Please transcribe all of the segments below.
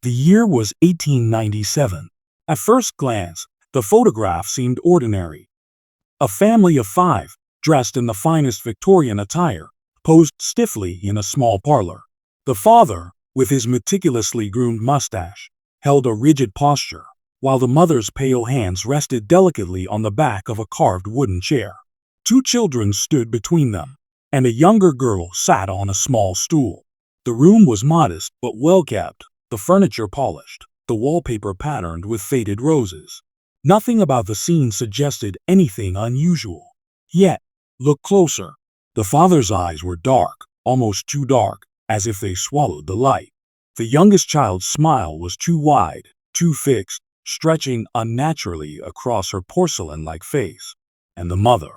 The year was 1897. At first glance, the photograph seemed ordinary. A family of five, dressed in the finest Victorian attire, posed stiffly in a small parlor. The father, with his meticulously groomed mustache, held a rigid posture, while the mother's pale hands rested delicately on the back of a carved wooden chair. Two children stood between them, and a younger girl sat on a small stool. The room was modest but well kept, the furniture polished, the wallpaper patterned with faded roses. Nothing about the scene suggested anything unusual. Yet, look closer. The father's eyes were dark, almost too dark, as if they swallowed the light. The youngest child's smile was too wide, too fixed, stretching unnaturally across her porcelain-like face. And the mother.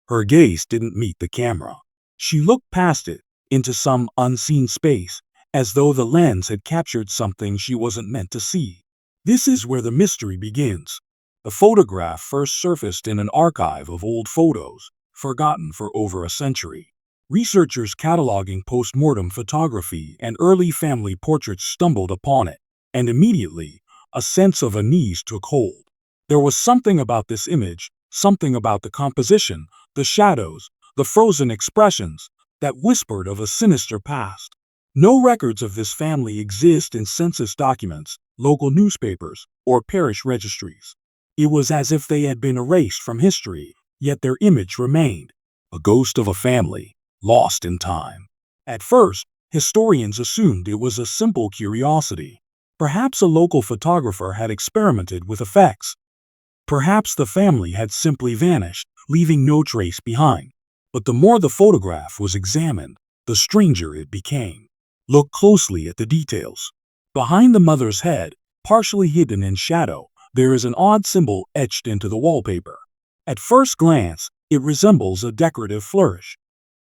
Her gaze didn't meet the camera. She looked past it, into some unseen space, as though the lens had captured something she wasn't meant to see. This is where the mystery begins. The photograph first surfaced in an archive of old photos, forgotten for over a century. Researchers cataloging post-mortem photography and early family portraits stumbled upon it, and immediately, a sense of unease took hold. There was something about this image, something about the composition, the shadows, the frozen expressions, that whispered of a sinister past. No records of this family exist in census documents, local newspapers, or parish registries. It was as if they had been erased from history, yet their image remained, a ghost of a family, lost in time. At first, historians assumed it was a simple curiosity. Perhaps a local photographer had experimented with effects. Perhaps the family had simply vanished, leaving no trace behind. But the more the photograph was examined, the stranger it became. Look closely at the details. Behind the mother's head, partially hidden in shadow, there is an odd symbol etched into the wallpaper. At first glance, it resembles a decorative flourish.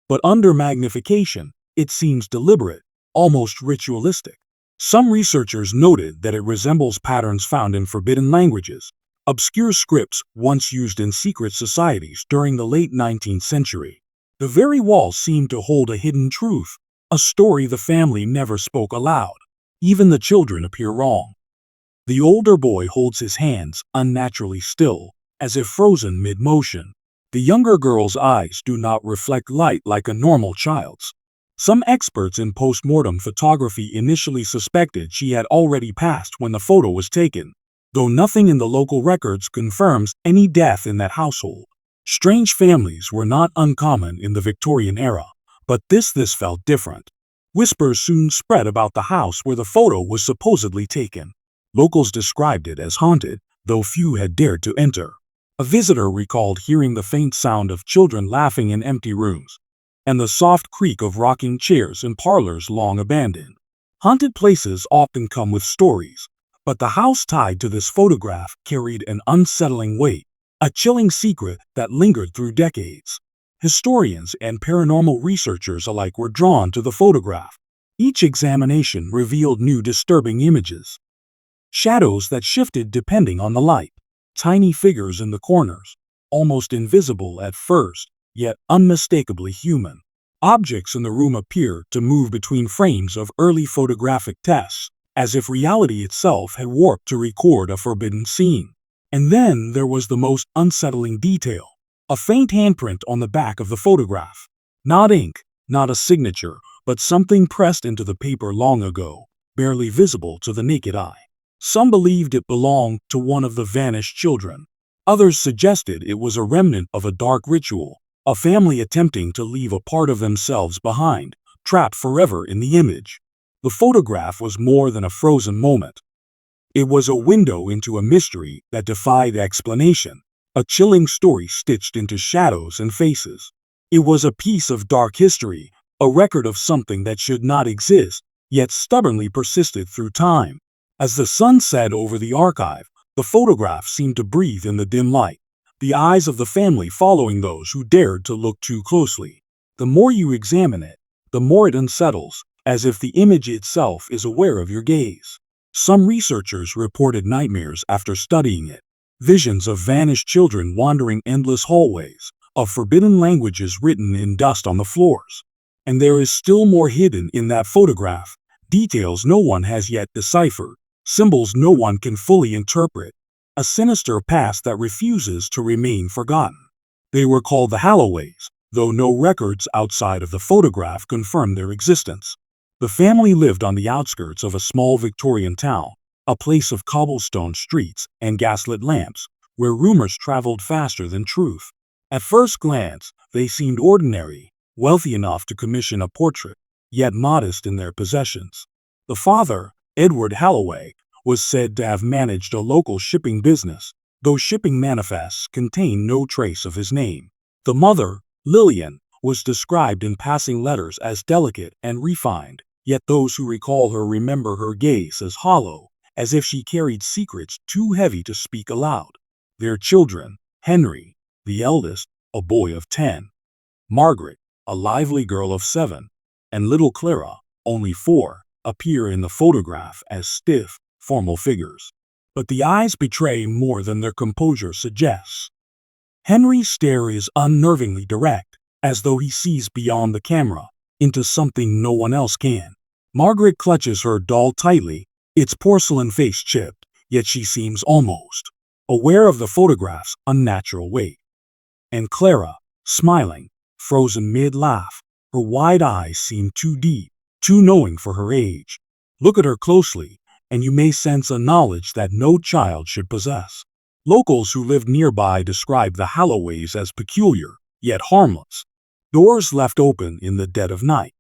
But under magnification, it seems deliberate, almost ritualistic. Some researchers noted that it resembles patterns found in forbidden languages, obscure scripts once used in secret societies during the late 19th century. The very walls seemed to hold a hidden truth, a story the family never spoke aloud. Even the children appear wrong. The older boy holds his hands unnaturally still, as if frozen mid-motion. The younger girl's eyes do not reflect light like a normal child's. Some experts in post-mortem photography initially suspected she had already passed when the photo was taken, though nothing in the local records confirms any death in that household. Strange families were not uncommon in the Victorian era, but this felt different. Whispers soon spread about the house where the photo was supposedly taken. Locals described it as haunted, though few had dared to enter. A visitor recalled hearing the faint sound of children laughing in empty rooms, and the soft creak of rocking chairs in parlors long abandoned. Haunted places often come with stories, but the house tied to this photograph carried an unsettling weight, a chilling secret that lingered through decades. Historians and paranormal researchers alike were drawn to the photograph. Each examination revealed new disturbing images. Shadows that shifted depending on the light. Tiny figures in the corners, almost invisible at first, yet unmistakably human. Objects in the room appeared to move between frames of early photographic tests, as if reality itself had warped to record a forbidden scene. And then there was the most unsettling detail. A faint handprint on the back of the photograph. Not ink, not a signature, but something pressed into the paper long ago, barely visible to the naked eye. Some believed it belonged to one of the vanished children. Others suggested it was a remnant of a dark ritual, a family attempting to leave a part of themselves behind, trapped forever in the image. The photograph was more than a frozen moment. It was a window into a mystery that defied explanation, a chilling story stitched into shadows and faces. It was a piece of dark history, a record of something that should not exist, yet stubbornly persisted through time. As the sun set over the archive, the photograph seemed to breathe in the dim light, the eyes of the family following those who dared to look too closely. The more you examine it, the more it unsettles, as if the image itself is aware of your gaze. Some researchers reported nightmares after studying it, visions of vanished children wandering endless hallways, of forbidden languages written in dust on the floors. And there is still more hidden in that photograph, Details no one has yet deciphered, symbols no one can fully interpret, a sinister past that refuses to remain forgotten. They were called the Halloways, though no records outside of the photograph confirm their existence. The family lived on the outskirts of a small Victorian town, a place of cobblestone streets and gaslit lamps, where rumors traveled faster than truth. At first glance, they seemed ordinary, wealthy enough to commission a portrait, yet modest in their possessions. The father, Edward Halloway, was said to have managed a local shipping business, though shipping manifests contain no trace of his name. The mother, Lillian, was described in passing letters as delicate and refined, yet those who recall her remember her gaze as hollow, as if she carried secrets too heavy to speak aloud. Their children, Henry, the eldest, a boy of 10, Margaret, a lively girl of 7, and little Clara, only 4, appear in the photograph as stiff, formal figures. But the eyes betray more than their composure suggests. Henry's stare is unnervingly direct, as though he sees beyond the camera, into something no one else can. Margaret clutches her doll tightly, its porcelain face chipped, yet she seems almost aware of the photograph's unnatural weight. And Clara, smiling, frozen mid-laugh, her wide eyes seem too deep, too knowing for her age. Look at her closely, and you may sense a knowledge that no child should possess. Locals who lived nearby describe the Halloways as peculiar, yet harmless. Doors left open in the dead of night.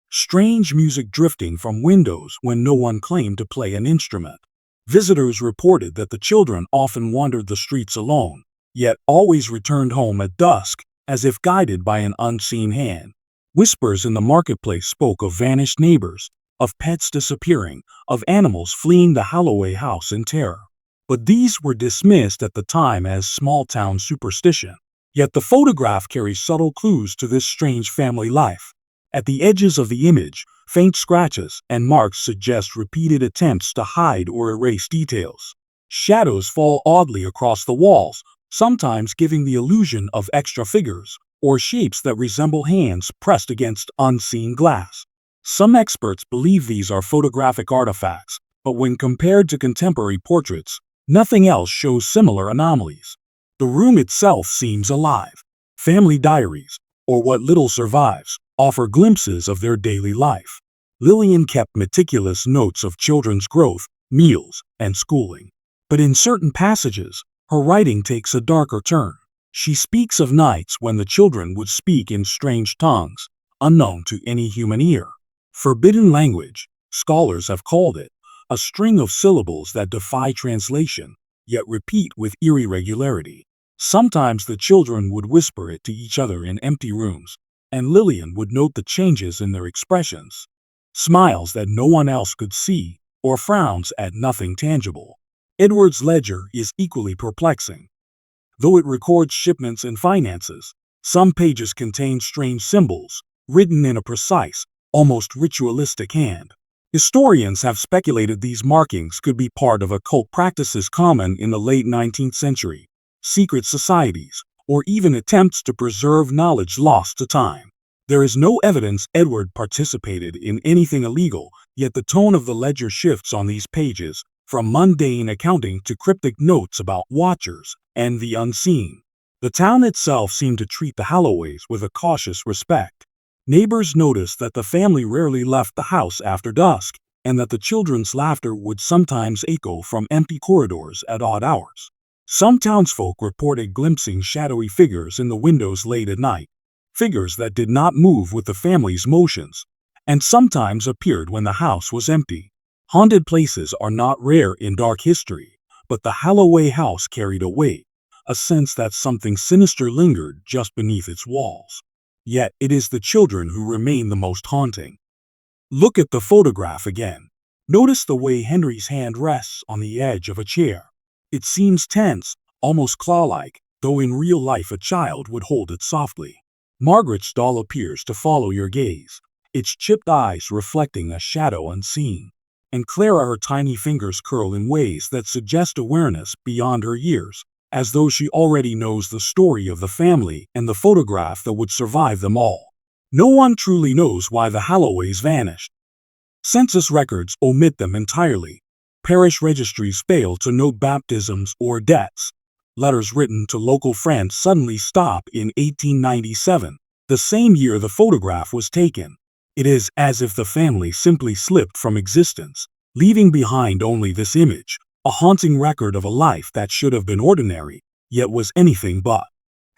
Strange music drifting from windows when no one claimed to play an instrument. Visitors reported that the children often wandered the streets alone, yet always returned home at dusk, as if guided by an unseen hand. Whispers in the marketplace spoke of vanished neighbors, of pets disappearing, of animals fleeing the Halloway house in terror. But these were dismissed at the time as small-town superstition. Yet the photograph carries subtle clues to this strange family life. At the edges of the image, faint scratches and marks suggest repeated attempts to hide or erase details. Shadows fall oddly across the walls, sometimes giving the illusion of extra figures, or shapes that resemble hands pressed against unseen glass. Some experts believe these are photographic artifacts, but when compared to contemporary portraits, nothing else shows similar anomalies. The room itself seems alive. Family diaries, or what little survives, offer glimpses of their daily life. Lillian kept meticulous notes of children's growth, meals, and schooling. But in certain passages, her writing takes a darker turn. She speaks of nights when the children would speak in strange tongues, unknown to any human ear. Forbidden language, scholars have called it, a string of syllables that defy translation, yet repeat with eerie regularity. Sometimes the children would whisper it to each other in empty rooms, and Lillian would note the changes in their expressions. Smiles that no one else could see, or frowns at nothing tangible. Edward's ledger is equally perplexing. Though it records shipments and finances, some pages contain strange symbols, written in a precise, almost ritualistic hand. Historians have speculated these markings could be part of occult practices common in the late 19th century, secret societies, or even attempts to preserve knowledge lost to time. There is no evidence Edward participated in anything illegal, yet the tone of the ledger shifts on these pages, from mundane accounting to cryptic notes about watchers and the unseen. The town itself seemed to treat the Halloways with a cautious respect. Neighbors noticed that the family rarely left the house after dusk, and that the children's laughter would sometimes echo from empty corridors at odd hours. Some townsfolk reported glimpsing shadowy figures in the windows late at night, figures that did not move with the family's motions, and sometimes appeared when the house was empty. Haunted places are not rare in dark history, but the Halloway house carried a weight, a sense that something sinister lingered just beneath its walls. Yet it is the children who remain the most haunting. Look at the photograph again. Notice the way Henry's hand rests on the edge of a chair. It seems tense, almost claw-like, though in real life a child would hold it softly. Margaret's doll appears to follow your gaze, its chipped eyes reflecting a shadow unseen. And Clara, her tiny fingers curl in ways that suggest awareness beyond her years, as though she already knows the story of the family and the photograph that would survive them all. No one truly knows why the Halloways vanished. Census records omit them entirely. Parish registries fail to note baptisms or deaths. Letters written to local friends suddenly stop in 1897, the same year the photograph was taken. It is as if the family simply slipped from existence, leaving behind only this image, a haunting record of a life that should have been ordinary, yet was anything but.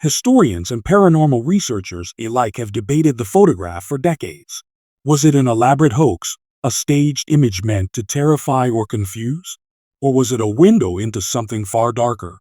Historians and paranormal researchers alike have debated the photograph for decades. Was it an elaborate hoax, a staged image meant to terrify or confuse? Or was it a window into something far darker?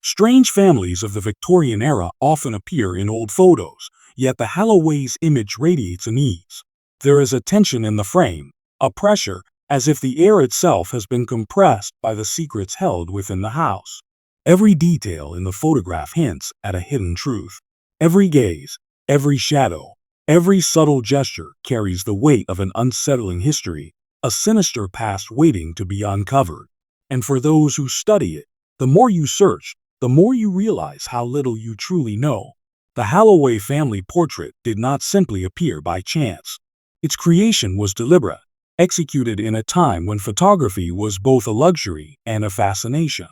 Strange families of the Victorian era often appear in old photos, yet the Halloway's image radiates unease. There is a tension in the frame, a pressure, as if the air itself has been compressed by the secrets held within the house. Every detail in the photograph hints at a hidden truth. Every gaze, every shadow, every subtle gesture carries the weight of an unsettling history, a sinister past waiting to be uncovered. And for those who study it, the more you search, the more you realize how little you truly know. The Halloway family portrait did not simply appear by chance. Its creation was deliberate, executed in a time when photography was both a luxury and a fascination.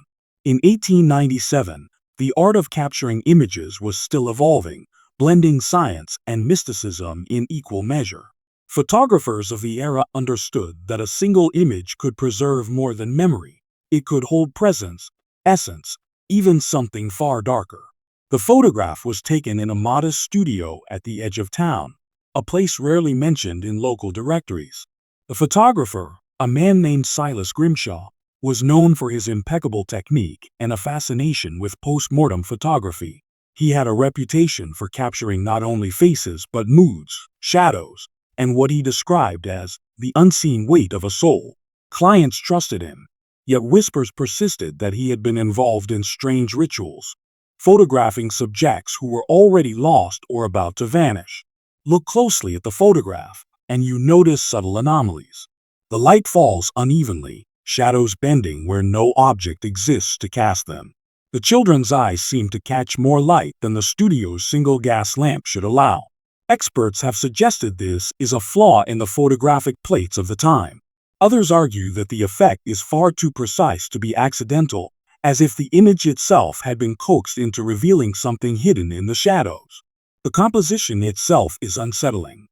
In 1897, the art of capturing images was still evolving, blending science and mysticism in equal measure. Photographers of the era understood that a single image could preserve more than memory. It could hold presence, essence, even something far darker. The photograph was taken in a modest studio at the edge of town, a place rarely mentioned in local directories. The photographer, a man named Silas Grimshaw, was known for his impeccable technique and a fascination with post-mortem photography. He had a reputation for capturing not only faces but moods, shadows, and what he described as the unseen weight of a soul. Clients trusted him, yet whispers persisted that he had been involved in strange rituals, photographing subjects who were already lost or about to vanish. Look closely at the photograph, and you notice subtle anomalies. The light falls unevenly, shadows bending where no object exists to cast them. The children's eyes seem to catch more light than the studio's single gas lamp should allow. Experts have suggested this is a flaw in the photographic plates of the time. Others argue that the effect is far too precise to be accidental, as if the image itself had been coaxed into revealing something hidden in the shadows. The composition itself is unsettling.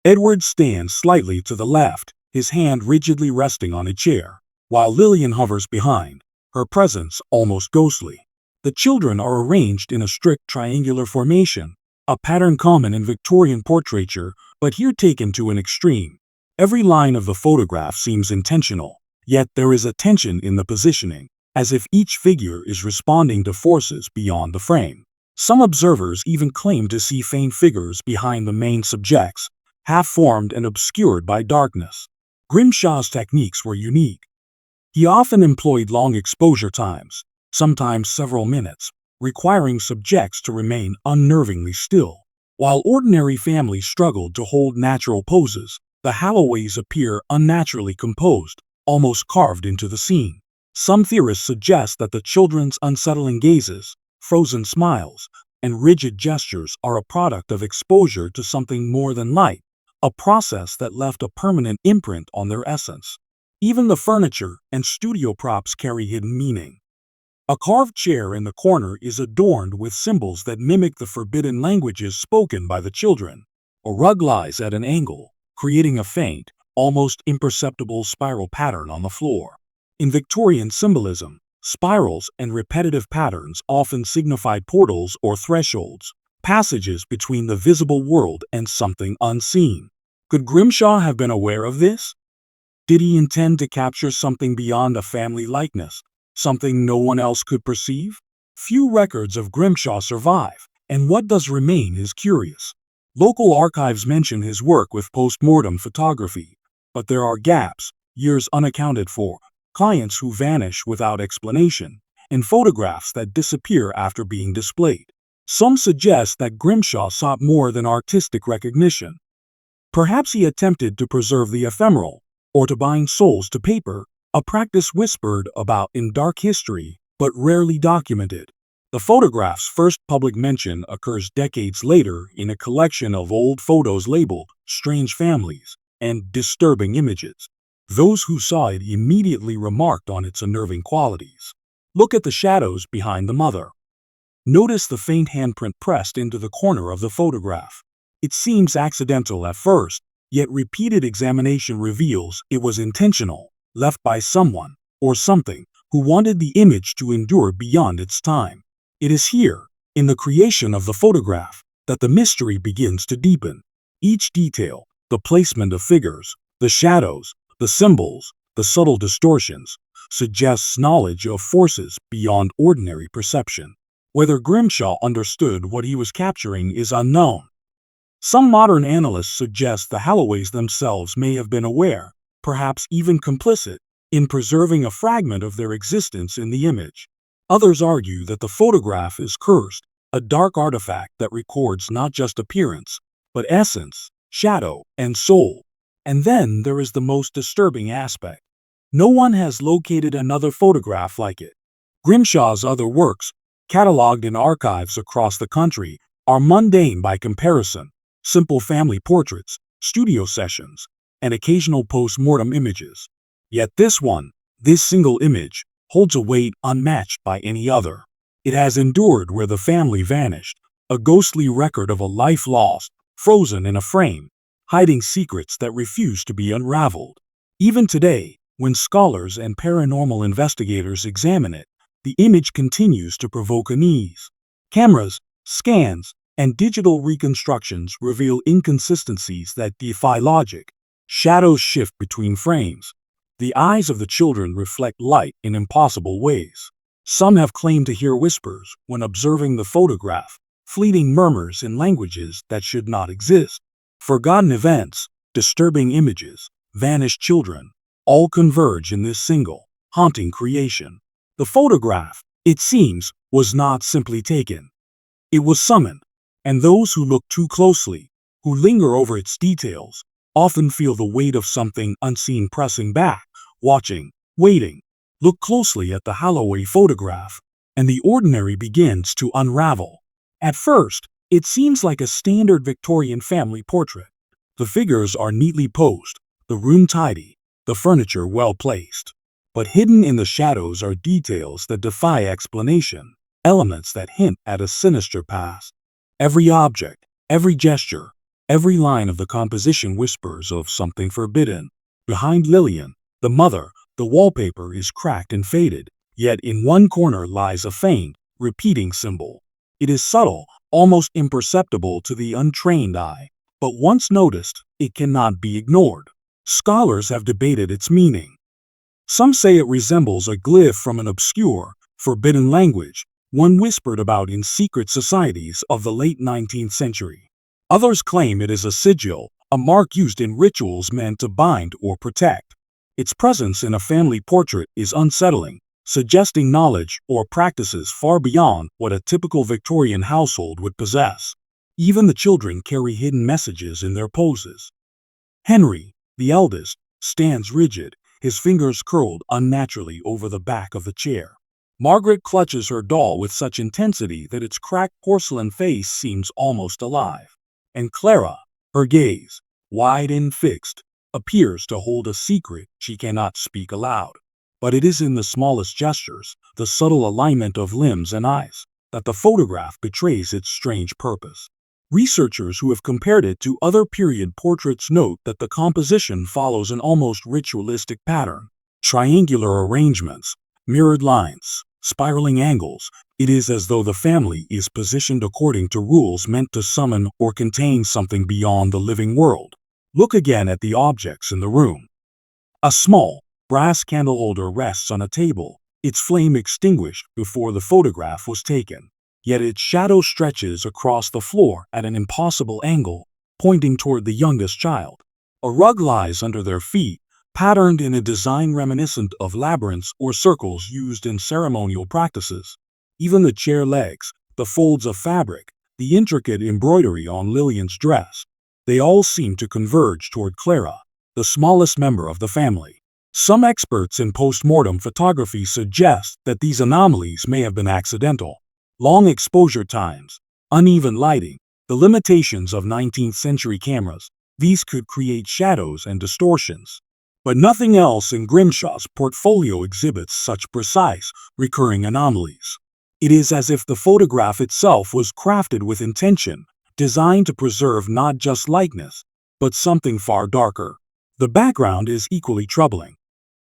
Edward stands slightly to the left, his hand rigidly resting on a chair, while Lillian hovers behind, her presence almost ghostly. The children are arranged in a strict triangular formation, a pattern common in Victorian portraiture, but here taken to an extreme. Every line of the photograph seems intentional, yet there is a tension in the positioning, as if each figure is responding to forces beyond the frame. Some observers even claim to see faint figures behind the main subjects, half-formed and obscured by darkness. Grimshaw's techniques were unique. He often employed long exposure times, sometimes several minutes, requiring subjects to remain unnervingly still. While ordinary families struggled to hold natural poses, the Halloways appear unnaturally composed, almost carved into the scene. Some theorists suggest that the children's unsettling gazes, frozen smiles, and rigid gestures are a product of exposure to something more than light, a process that left a permanent imprint on their essence. Even the furniture and studio props carry hidden meaning. A carved chair in the corner is adorned with symbols that mimic the forbidden languages spoken by the children. A rug lies at an angle, creating a faint, almost imperceptible spiral pattern on the floor. In Victorian symbolism, spirals and repetitive patterns often signified portals or thresholds, passages between the visible world and something unseen. Could Grimshaw have been aware of this? Did he intend to capture something beyond a family likeness, something no one else could perceive? Few records of Grimshaw survive, and what does remain is curious. Local archives mention his work with post-mortem photography, but there are gaps, years unaccounted for, clients who vanish without explanation, and photographs that disappear after being displayed. Some suggest that Grimshaw sought more than artistic recognition. Perhaps he attempted to preserve the ephemeral, or to bind souls to paper, a practice whispered about in dark history, but rarely documented. The photograph's first public mention occurs decades later in a collection of old photos labeled Strange Families, and disturbing images. Those who saw it immediately remarked on its unnerving qualities. Look at the shadows behind the mother. Notice the faint handprint pressed into the corner of the photograph. It seems accidental at first, yet repeated examination reveals it was intentional, left by someone, or something, who wanted the image to endure beyond its time. It is here, in the creation of the photograph, that the mystery begins to deepen. Each detail, the placement of figures, the shadows, the symbols, the subtle distortions, suggests knowledge of forces beyond ordinary perception. Whether Grimshaw understood what he was capturing is unknown. Some modern analysts suggest the Halloways themselves may have been aware, perhaps even complicit, in preserving a fragment of their existence in the image. Others argue that the photograph is cursed, a dark artifact that records not just appearance, but essence, shadow, and soul. And then there is the most disturbing aspect. No one has located another photograph like it. Grimshaw's other works, catalogued in archives across the country, are mundane by comparison: simple family portraits, studio sessions, and occasional post-mortem images. Yet this one, this single image, holds a weight unmatched by any other. It has endured where the family vanished, a ghostly record of a life lost, frozen in a frame, hiding secrets that refuse to be unraveled. Even today, when scholars and paranormal investigators examine it, the image continues to provoke unease. Cameras, scans, and digital reconstructions reveal inconsistencies that defy logic. Shadows shift between frames. The eyes of the children reflect light in impossible ways. Some have claimed to hear whispers when observing the photograph, fleeting murmurs in languages that should not exist. Forgotten events, disturbing images, vanished children, all converge in this single, haunting creation. The photograph, it seems, was not simply taken. It was summoned, and those who look too closely, who linger over its details, often feel the weight of something unseen pressing back, watching, waiting. Look closely at the Holloway photograph, and the ordinary begins to unravel. At first, it seems like a standard Victorian family portrait. The figures are neatly posed, the room tidy, the furniture well placed. But hidden in the shadows are details that defy explanation, elements that hint at a sinister past. Every object, every gesture, every line of the composition whispers of something forbidden. Behind Lillian, the mother, the wallpaper is cracked and faded, yet in one corner lies a faint, repeating symbol. It is subtle, almost imperceptible to the untrained eye, but once noticed, it cannot be ignored. Scholars have debated its meaning. Some say it resembles a glyph from an obscure, forbidden language, one whispered about in secret societies of the late 19th century. Others claim it is a sigil, a mark used in rituals meant to bind or protect. Its presence in a family portrait is unsettling, suggesting knowledge or practices far beyond what a typical Victorian household would possess. Even the children carry hidden messages in their poses. Henry, the eldest, stands rigid, his fingers curled unnaturally over the back of the chair. Margaret clutches her doll with such intensity that its cracked porcelain face seems almost alive. And Clara, her gaze, wide and fixed, appears to hold a secret she cannot speak aloud. But it is in the smallest gestures, the subtle alignment of limbs and eyes, that the photograph betrays its strange purpose. Researchers who have compared it to other period portraits note that the composition follows an almost ritualistic pattern. Triangular arrangements, mirrored lines, spiraling angles. It is as though the family is positioned according to rules meant to summon or contain something beyond the living world. Look again at the objects in the room. A small, brass candle holder rests on a table, its flame extinguished before the photograph was taken. Yet its shadow stretches across the floor at an impossible angle, pointing toward the youngest child. A rug lies under their feet, patterned in a design reminiscent of labyrinths or circles used in ceremonial practices. Even the chair legs, the folds of fabric, the intricate embroidery on Lillian's dress, they all seem to converge toward Clara, the smallest member of the family. Some experts in post-mortem photography suggest that these anomalies may have been accidental. Long exposure times, uneven lighting, the limitations of 19th century cameras, These could create shadows and distortions. But nothing else in Grimshaw's portfolio exhibits such precise, recurring anomalies. It is as if the photograph itself was crafted with intention, designed to preserve not just likeness, but something far darker. The background is equally troubling.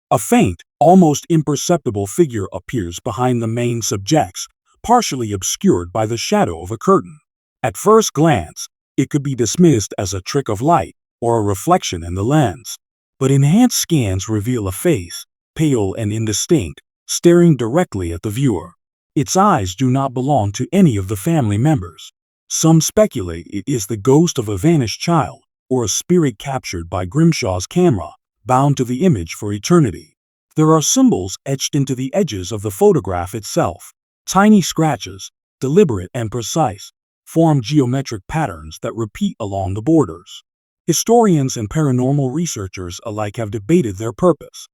A faint, almost imperceptible figure appears behind the main subjects, partially obscured by the shadow of a curtain. At first glance, it could be dismissed as a trick of light or a reflection in the lens. But enhanced scans reveal a face, pale and indistinct, staring directly at the viewer. Its eyes do not belong to any of the family members. Some speculate it is the ghost of a vanished child, or a spirit captured by Grimshaw's camera, bound to the image for eternity. There are symbols etched into the edges of the photograph itself. Tiny scratches, deliberate and precise, form geometric patterns that repeat along the borders. Historians and paranormal researchers alike have debated their purpose.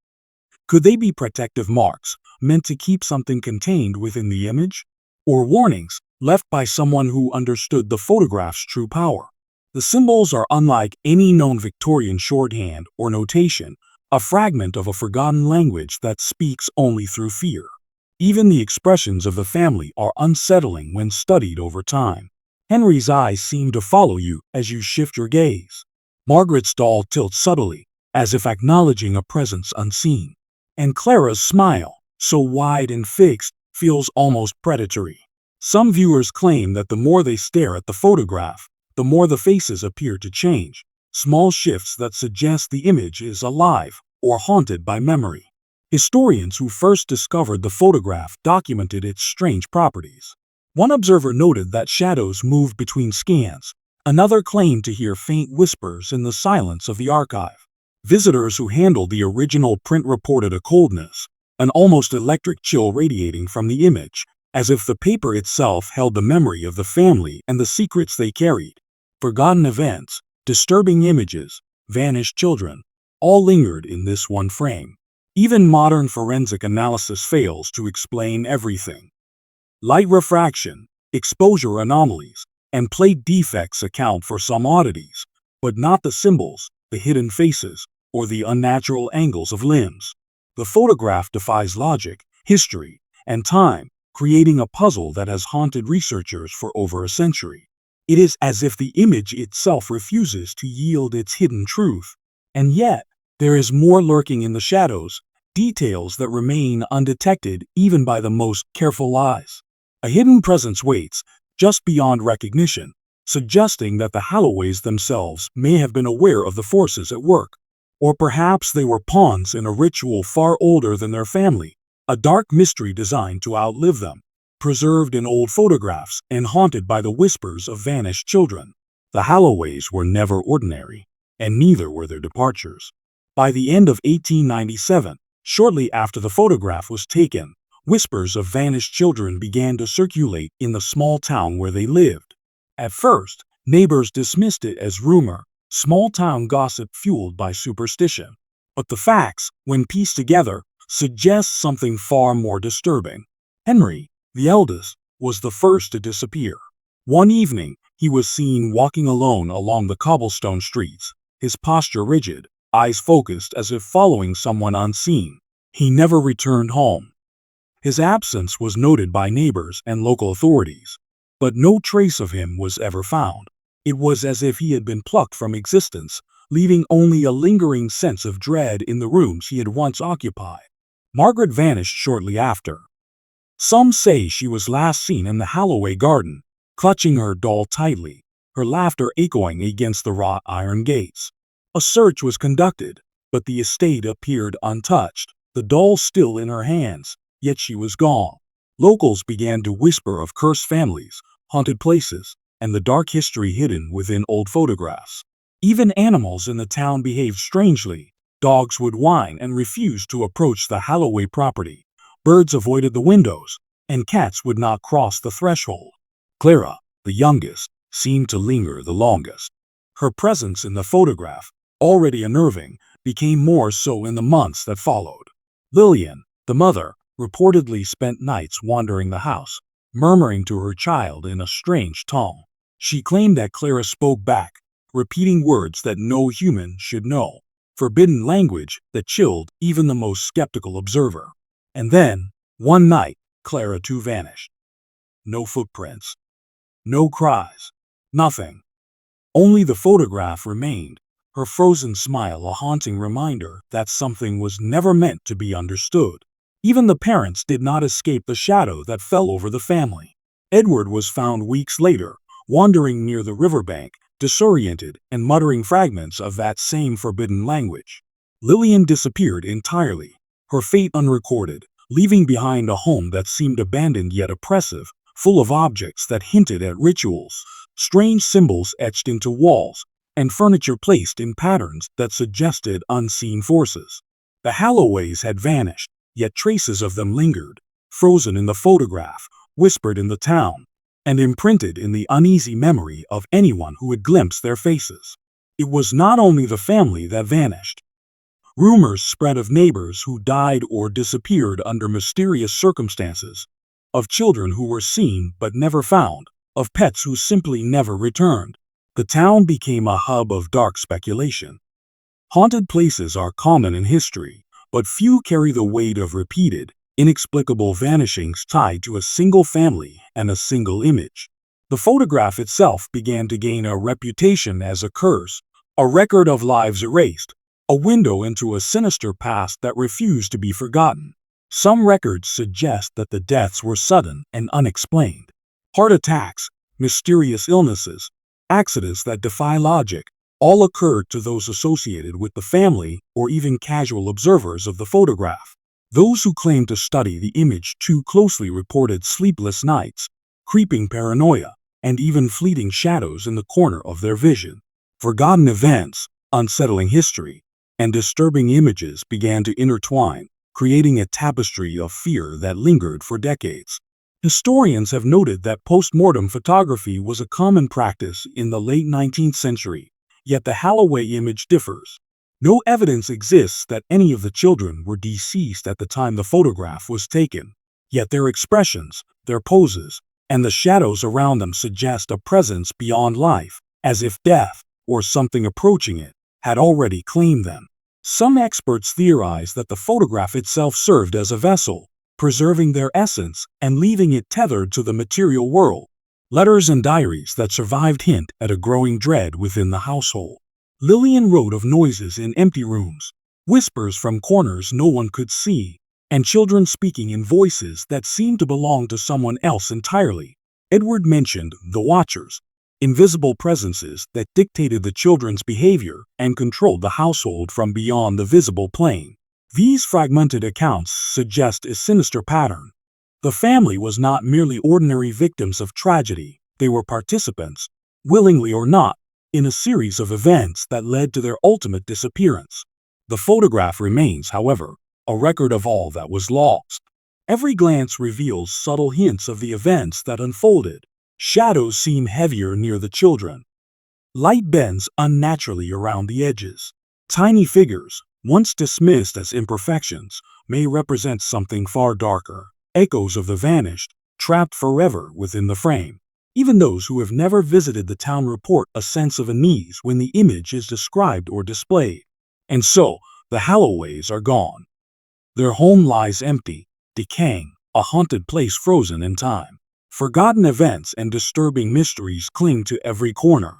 Could they be protective marks, meant to keep something contained within the image? Or warnings, left by someone who understood the photograph's true power? The symbols are unlike any known Victorian shorthand or notation, a fragment of a forgotten language that speaks only through fear. Even the expressions of the family are unsettling when studied over time. Henry's eyes seem to follow you as you shift your gaze. Margaret's doll tilts subtly, as if acknowledging a presence unseen. And Clara's smile, so wide and fixed, feels almost predatory. Some viewers claim that the more they stare at the photograph, the more the faces appear to change, small shifts that suggest the image is alive or haunted by memory. Historians who first discovered the photograph documented its strange properties. One observer noted that shadows moved between scans. Another claimed to hear faint whispers in the silence of the archive. Visitors who handled the original print reported a coldness, an almost electric chill radiating from the image, as if the paper itself held the memory of the family and the secrets they carried. Forgotten events, disturbing images, vanished children, all lingered in this one frame. Even modern forensic analysis fails to explain everything. Light refraction, exposure anomalies, and plate defects account for some oddities, but not the symbols, the hidden faces, or the unnatural angles of limbs. The photograph defies logic, history, and time, creating a puzzle that has haunted researchers for over a century. It is as if the image itself refuses to yield its hidden truth. And yet, there is more lurking in the shadows, details that remain undetected even by the most careful eyes. A hidden presence waits, just beyond recognition, suggesting that the Halloways themselves may have been aware of the forces at work. Or perhaps they were pawns in a ritual far older than their family, a dark mystery designed to outlive them, preserved in old photographs and haunted by the whispers of vanished children. The Halloways were never ordinary, and neither were their departures. By the end of 1897, shortly after the photograph was taken, whispers of vanished children began to circulate in the small town where they lived. At first, neighbors dismissed it as rumor, small-town gossip fueled by superstition. But the facts, when pieced together, suggest something far more disturbing. Henry, the eldest, was the first to disappear. One evening, he was seen walking alone along the cobblestone streets, his posture rigid, eyes focused as if following someone unseen. He never returned home. His absence was noted by neighbors and local authorities, but no trace of him was ever found. It was as if he had been plucked from existence, leaving only a lingering sense of dread in the rooms he had once occupied. Margaret vanished shortly after. Some say she was last seen in the Holloway garden, clutching her doll tightly, her laughter echoing against the wrought iron gates. A search was conducted, but the estate appeared untouched, the doll still in her hands, yet she was gone. Locals began to whisper of cursed families, haunted places, and the dark history hidden within old photographs. Even animals in the town behaved strangely. Dogs would whine and refuse to approach the Holloway property. Birds avoided the windows, and cats would not cross the threshold. Clara, the youngest, seemed to linger the longest. Her presence in the photograph, already unnerving, became more so in the months that followed. Lillian, the mother, reportedly spent nights wandering the house, murmuring to her child in a strange tongue. She claimed that Clara spoke back, repeating words that no human should know, forbidden language that chilled even the most skeptical observer. And then, one night, Clara too vanished. No footprints, no cries, nothing. Only the photograph remained, her frozen smile a haunting reminder that something was never meant to be understood. Even the parents did not escape the shadow that fell over the family. Edward was found weeks later, wandering near the riverbank, disoriented and muttering fragments of that same forbidden language. Lillian disappeared entirely, her fate unrecorded, leaving behind a home that seemed abandoned yet oppressive, full of objects that hinted at rituals, strange symbols etched into walls, and furniture placed in patterns that suggested unseen forces. The Halloways had vanished, yet traces of them lingered, frozen in the photograph, whispered in the town, and imprinted in the uneasy memory of anyone who had glimpsed their faces. It was not only the family that vanished. Rumors spread of neighbors who died or disappeared under mysterious circumstances, of children who were seen but never found, of pets who simply never returned. The town became a hub of dark speculation. Haunted places are common in history, but few carry the weight of repeated, inexplicable vanishings tied to a single family and a single image. The photograph itself began to gain a reputation as a curse, a record of lives erased, a window into a sinister past that refused to be forgotten. Some records suggest that the deaths were sudden and unexplained. Heart attacks, mysterious illnesses, accidents that defy logic, all occurred to those associated with the family or even casual observers of the photograph. Those who claimed to study the image too closely reported sleepless nights, creeping paranoia, and even fleeting shadows in the corner of their vision. Forgotten events, unsettling history, and disturbing images began to intertwine, creating a tapestry of fear that lingered for decades. Historians have noted that post-mortem photography was a common practice in the late 19th century, yet the Halloway image differs. No evidence exists that any of the children were deceased at the time the photograph was taken, yet their expressions, their poses, and the shadows around them suggest a presence beyond life, as if death, or something approaching it, had already claimed them. Some experts theorize that the photograph itself served as a vessel, preserving their essence and leaving it tethered to the material world. Letters and diaries that survived hint at a growing dread within the household. Lillian wrote of noises in empty rooms, whispers from corners no one could see, and children speaking in voices that seemed to belong to someone else entirely. Edward mentioned the Watchers, invisible presences that dictated the children's behavior and controlled the household from beyond the visible plane. These fragmented accounts suggest a sinister pattern. The family was not merely ordinary victims of tragedy, they were participants, willingly or not, in a series of events that led to their ultimate disappearance. The photograph remains, however, a record of all that was lost. Every glance reveals subtle hints of the events that unfolded. Shadows seem heavier near the children. Light bends unnaturally around the edges. Tiny figures, once dismissed as imperfections, may represent something far darker. Echoes of the vanished, trapped forever within the frame. Even those who have never visited the town report a sense of unease when the image is described or displayed. And so, the Halloways are gone. Their home lies empty, decaying, a haunted place frozen in time. Forgotten events and disturbing mysteries cling to every corner.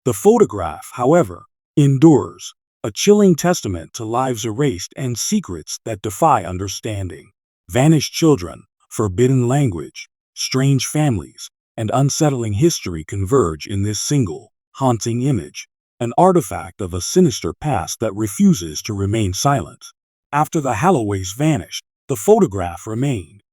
The photograph, however, endures, a chilling testament to lives erased and secrets that defy understanding. Vanished children, forbidden language, strange families, and unsettling history converge in this single, haunting image, an artifact of a sinister past that refuses to remain silent. After the Halloways vanished, the photograph remained,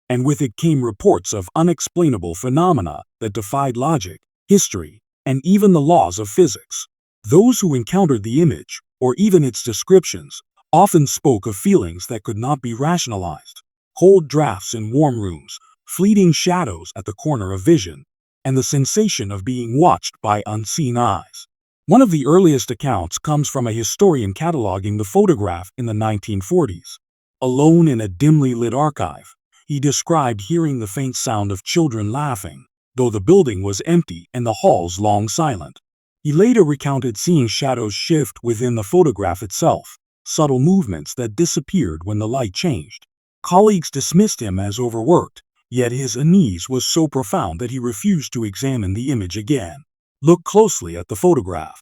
and with it came reports of unexplainable phenomena that defied logic, history, and even the laws of physics. Those who encountered the image, or even its descriptions, often spoke of feelings that could not be rationalized. Cold drafts in warm rooms, fleeting shadows at the corner of vision, and the sensation of being watched by unseen eyes. One of the earliest accounts comes from a historian cataloging the photograph in the 1940s. Alone in a dimly lit archive, he described hearing the faint sound of children laughing, though the building was empty and the halls long silent. He later recounted seeing shadows shift within the photograph itself, subtle movements that disappeared when the light changed. Colleagues dismissed him as overworked, yet his unease was so profound that he refused to examine the image again. Look closely at the photograph.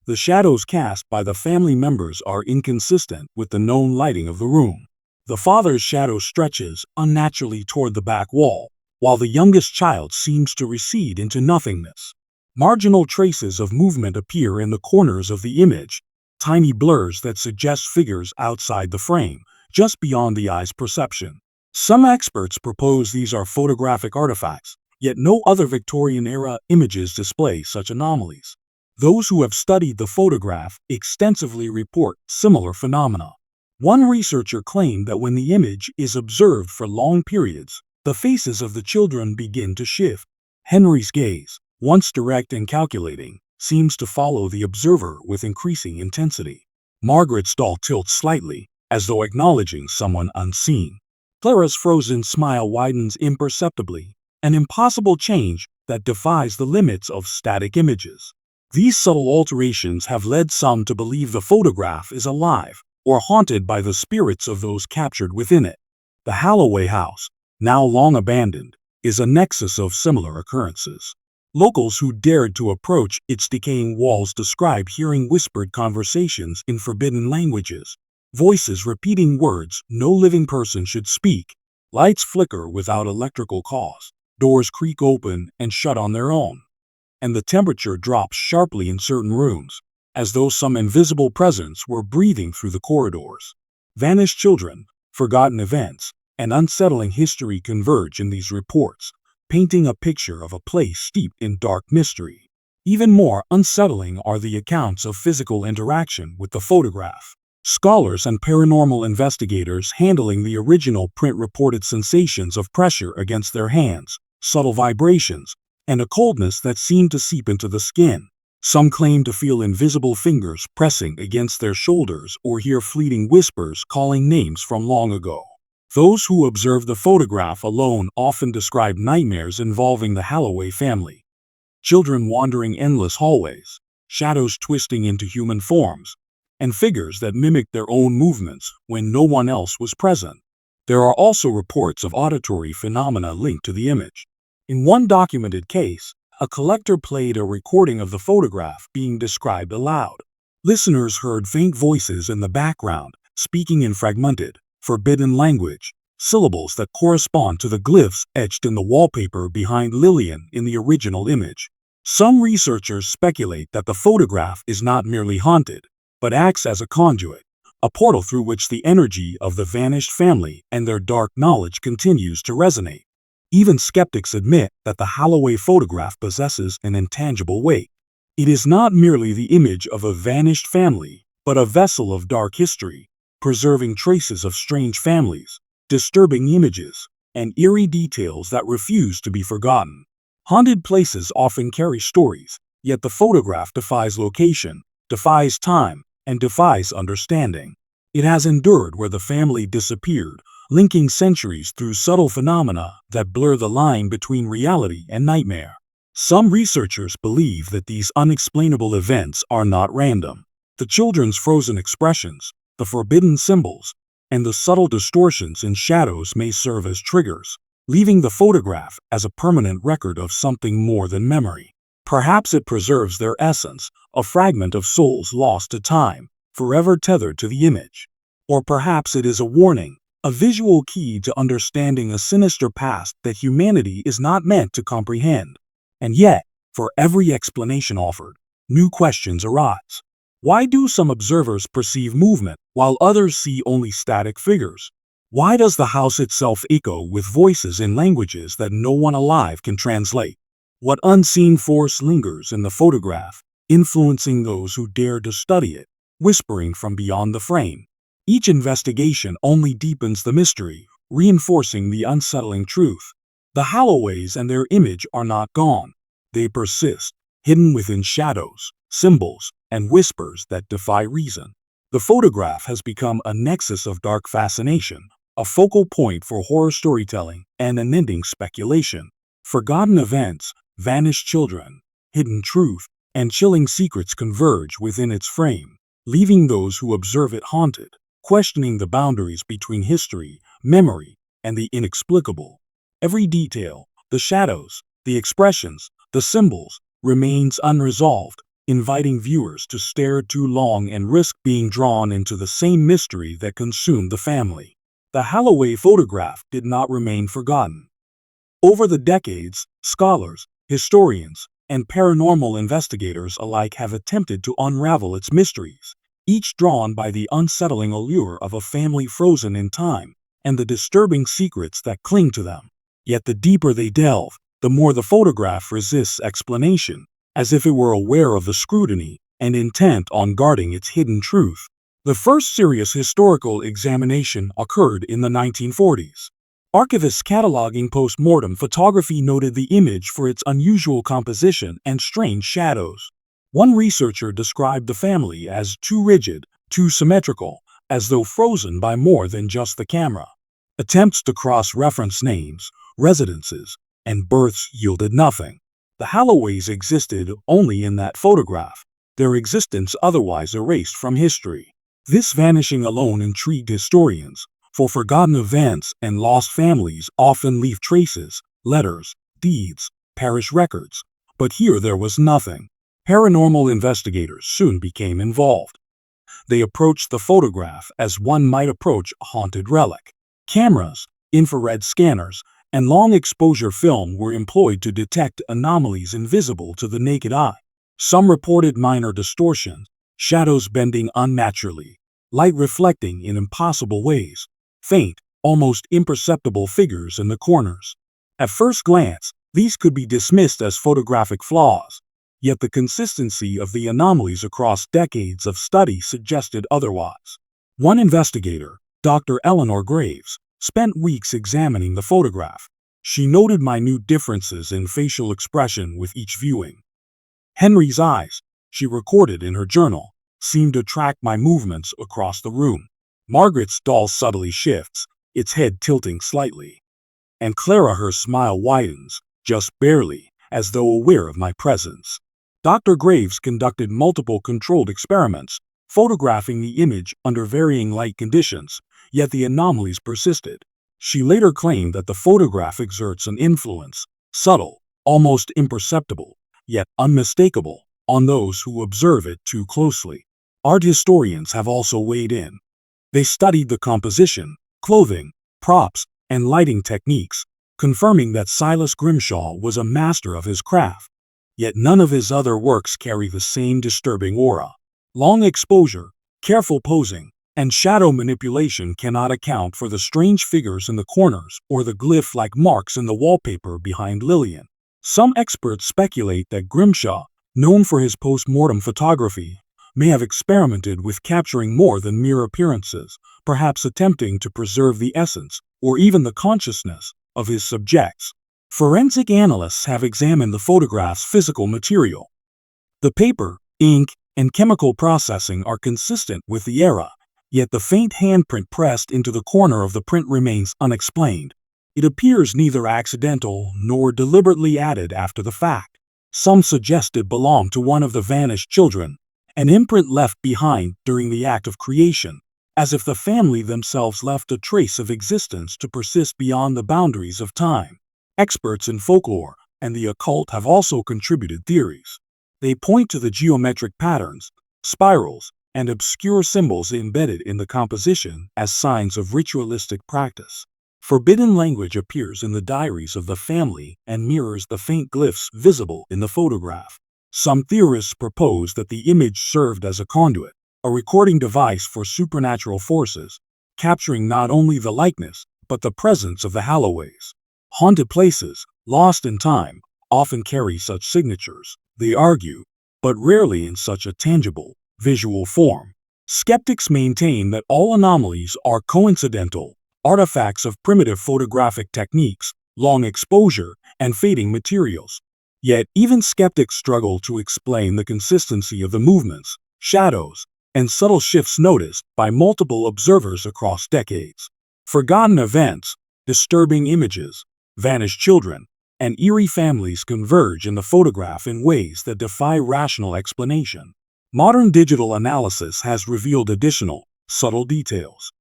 The shadows cast by the family members are inconsistent with the known lighting of the room. The father's shadow stretches unnaturally toward the back wall, while the youngest child seems to recede into nothingness. Marginal traces of movement appear in the corners of the image, tiny blurs that suggest figures outside the frame, just beyond the eye's perception. Some experts propose these are photographic artifacts, yet no other Victorian-era images display such anomalies. Those who have studied the photograph extensively report similar phenomena. One researcher claimed that when the image is observed for long periods, the faces of the children begin to shift. Henry's gaze, once direct and calculating, seems to follow the observer with increasing intensity. Margaret's doll tilts slightly, as though acknowledging someone unseen. Clara's frozen smile widens imperceptibly, an impossible change that defies the limits of static images. These subtle alterations have led some to believe the photograph is alive or haunted by the spirits of those captured within it. The Holloway house, now long abandoned, is a nexus of similar occurrences. Locals who dared to approach its decaying walls describe hearing whispered conversations in forbidden languages, voices repeating words no living person should speak. Lights flicker without electrical cause, doors creak open and shut on their own, and the temperature drops sharply in certain rooms, as though some invisible presence were breathing through the corridors. Vanished children, forgotten events, and unsettling history converge in these reports, painting a picture of a place steeped in dark mystery. Even more unsettling are the accounts of physical interaction with the photograph. Scholars and paranormal investigators handling the original print reported sensations of pressure against their hands, subtle vibrations, and a coldness that seemed to seep into the skin. Some claim to feel invisible fingers pressing against their shoulders or hear fleeting whispers calling names from long ago. Those who observe the photograph alone often describe nightmares involving the Holloway family. Children wandering endless hallways, shadows twisting into human forms, and figures that mimic their own movements when no one else was present. There are also reports of auditory phenomena linked to the image. In one documented case, a collector played a recording of the photograph being described aloud. Listeners heard faint voices in the background, speaking in fragmented, forbidden language, syllables that correspond to the glyphs etched in the wallpaper behind Lillian in the original image. Some researchers speculate that the photograph is not merely haunted, but acts as a conduit, a portal through which the energy of the vanished family and their dark knowledge continues to resonate. Even skeptics admit that the Holloway photograph possesses an intangible weight. It is not merely the image of a vanished family, but a vessel of dark history, preserving traces of strange families, disturbing images, and eerie details that refuse to be forgotten. Haunted places often carry stories, yet the photograph defies location, defies time, and defies understanding. It has endured where the family disappeared, linking centuries through subtle phenomena that blur the line between reality and nightmare. Some researchers believe that these unexplainable events are not random. The children's frozen expressions, the forbidden symbols, and the subtle distortions in shadows may serve as triggers, leaving the photograph as a permanent record of something more than memory. Perhaps it preserves their essence, a fragment of souls lost to time, forever tethered to the image. Or perhaps it is a warning, a visual key to understanding a sinister past that humanity is not meant to comprehend. And yet, for every explanation offered, new questions arise. Why do some observers perceive movement, while others see only static figures? Why does the house itself echo with voices in languages that no one alive can translate? What unseen force lingers in the photograph, influencing those who dare to study it, whispering from beyond the frame? Each investigation only deepens the mystery, reinforcing the unsettling truth. The Holloways and their image are not gone. They persist, hidden within shadows, symbols, and whispers that defy reason. The photograph has become a nexus of dark fascination, a focal point for horror storytelling and unending speculation. Forgotten events, vanished children, hidden truth, and chilling secrets converge within its frame, leaving those who observe it haunted, questioning the boundaries between history, memory, and the inexplicable. Every detail, the shadows, the expressions, the symbols, remains unresolved, inviting viewers to stare too long and risk being drawn into the same mystery that consumed the family. The Holloway photograph did not remain forgotten. Over the decades, scholars, historians, and paranormal investigators alike have attempted to unravel its mysteries, each drawn by the unsettling allure of a family frozen in time and the disturbing secrets that cling to them. Yet the deeper they delve, the more the photograph resists explanation, as if it were aware of the scrutiny and intent on guarding its hidden truth. The first serious historical examination occurred in the 1940s. Archivists cataloging post-mortem photography noted the image for its unusual composition and strange shadows. One researcher described the family as too rigid, too symmetrical, as though frozen by more than just the camera. Attempts to cross-reference names, residences, and births yielded nothing. The Holloways existed only in that photograph, their existence otherwise erased from history. This vanishing alone intrigued historians, for forgotten events and lost families often leave traces, letters, deeds, parish records. But here there was nothing. Paranormal investigators soon became involved. They approached the photograph as one might approach a haunted relic. Cameras, infrared scanners, and long-exposure film were employed to detect anomalies invisible to the naked eye. Some reported minor distortions, shadows bending unnaturally, light reflecting in impossible ways, faint, almost imperceptible figures in the corners. At first glance, these could be dismissed as photographic flaws, yet the consistency of the anomalies across decades of study suggested otherwise. One investigator, Dr. Eleanor Graves, spent weeks examining the photograph. She noted minute differences in facial expression with each viewing. Henry's eyes, she recorded in her journal, seemed to track my movements across the room. Margaret's doll subtly shifts, its head tilting slightly. And Clara, her smile widens, just barely, as though aware of my presence. Dr. Graves conducted multiple controlled experiments, photographing the image under varying light conditions, yet the anomalies persisted. She later claimed that the photograph exerts an influence, subtle, almost imperceptible, yet unmistakable, on those who observe it too closely. Art historians have also weighed in. They studied the composition, clothing, props, and lighting techniques, confirming that Silas Grimshaw was a master of his craft. Yet none of his other works carry the same disturbing aura. Long exposure, careful posing, and shadow manipulation cannot account for the strange figures in the corners or the glyph-like marks in the wallpaper behind Lillian. Some experts speculate that Grimshaw, known for his post-mortem photography, may have experimented with capturing more than mere appearances, perhaps attempting to preserve the essence, or even the consciousness, of his subjects. Forensic analysts have examined the photograph's physical material. The paper, ink, and chemical processing are consistent with the era, yet the faint handprint pressed into the corner of the print remains unexplained. It appears neither accidental nor deliberately added after the fact. Some suggest it belonged to one of the vanished children, an imprint left behind during the act of creation, as if the family themselves left a trace of existence to persist beyond the boundaries of time. Experts in folklore and the occult have also contributed theories. They point to the geometric patterns, spirals, and obscure symbols embedded in the composition as signs of ritualistic practice. Forbidden language appears in the diaries of the family and mirrors the faint glyphs visible in the photograph. Some theorists propose that the image served as a conduit, a recording device for supernatural forces, capturing not only the likeness, but the presence of the Holloways. Haunted places, lost in time, often carry such signatures, they argue, but rarely in such a tangible, visual form. Skeptics maintain that all anomalies are coincidental, artifacts of primitive photographic techniques, long exposure, and fading materials. Yet even skeptics struggle to explain the consistency of the movements, shadows, and subtle shifts noticed by multiple observers across decades. Forgotten events, disturbing images, vanished children, and eerie families converge in the photograph in ways that defy rational explanation. Modern digital analysis has revealed additional, subtle details.